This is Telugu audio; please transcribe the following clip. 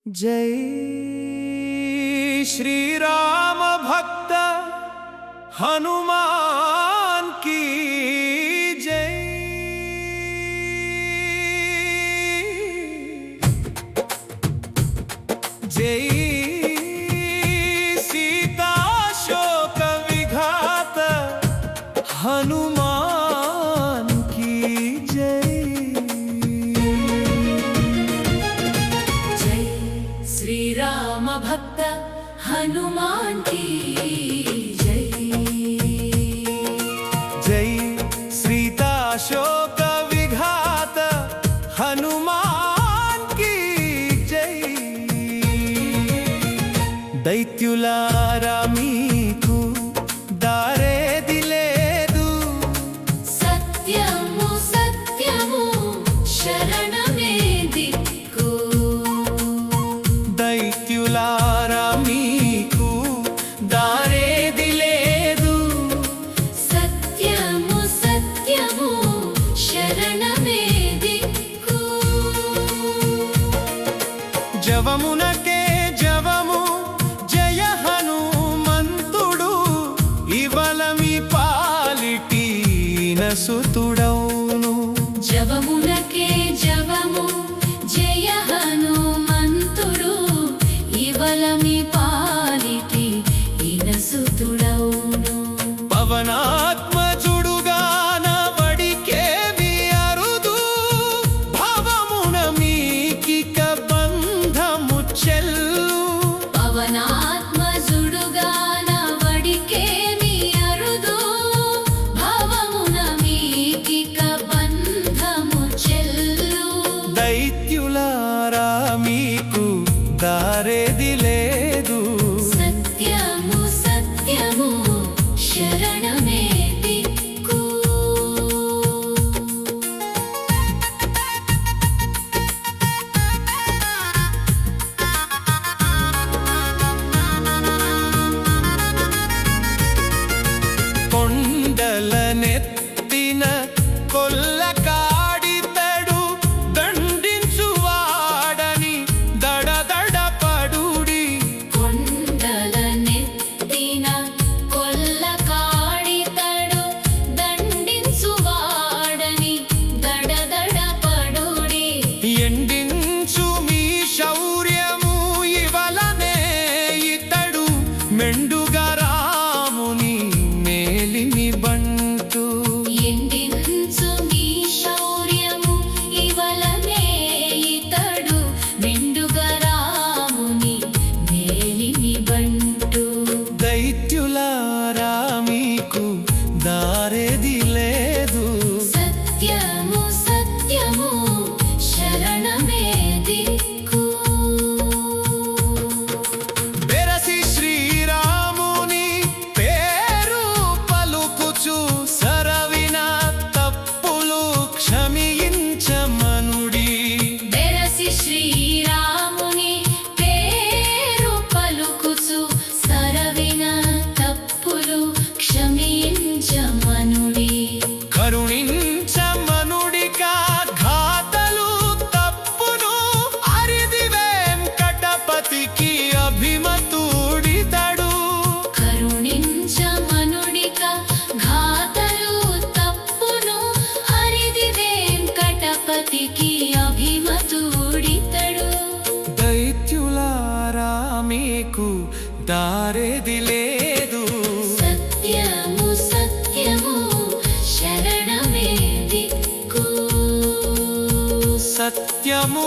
जय श्री राम भक्त हनुमान की जय। जय सीता शोक विघात हनुमान की जय। जय श्री राम भक्त हनुमान की जय। जय सीता शोक विघात हनुमान की जय। दैत्युलारा मीकु दारे दिलेदु सत्यमु सत्यमु शरणमे दिक्कु। दैत्युलारा मीकु दारे दिलेदु सत्यमु सत्यमु शरणमे दिक्कु। जवमुनके जवमु जय हनुमंतुडु इवलमी पालिटी नसुतुडौनु। जवमुनके जवमु जय हनुमंतुडु इवलमी पालिटी इनसुतुडौनु। పవనాత్మజుడుగాన వడికేవి అరుదు భవమున మీకిక బంధము చెల్లు। పవనాత్మజుడుగాన వడికేమి అరుదు భవమున మీకిక బంధము చెల్లు। దైత్యులారా మీకు దారేది లేదు సత్యము సత్యము శరణమే దిక్కు। కొండలనెత్తిన కొల్లకాడితడు దండించువాడని దడదడపడుడి। కొండలనెత్తిన కొల్లకాడితడు దండించువాడని దడదడపడుడి। ఎండించు మీ శౌర్యము ఇవలనే ఇతడు మెండుగా రాముని మేలిమి బంటు। ఎండించు మీ శౌర్యము ఇవలనే ఇతడు మెండుగా రాముని మేలిమి బంటు। దైత్యులారా మీకు దారేది లేదు సత్యము సత్యము శరణమే దిక్కు। బెరసి శ్రీరాముని పేరు పలుకుచు సరవిన తప్పులు క్షమించమనుడి। బెరసి శ్రీరాముని పేరు పలుకుచు సరవిన తప్పులు క్షమించమనుడి। కరుణించమనుడిక ఘాతలు తప్పును అరిది వెంకటపతికి అభిమతుడితడు। కరుణించమనుడిక ఘాతలు తప్పును హరిది వెంకటపతికి అభిమతుడితడు। దైత్యులారా మీకు దారేది లేదు సత్యము సత్యము శరణమే దిక్కు। సత్యము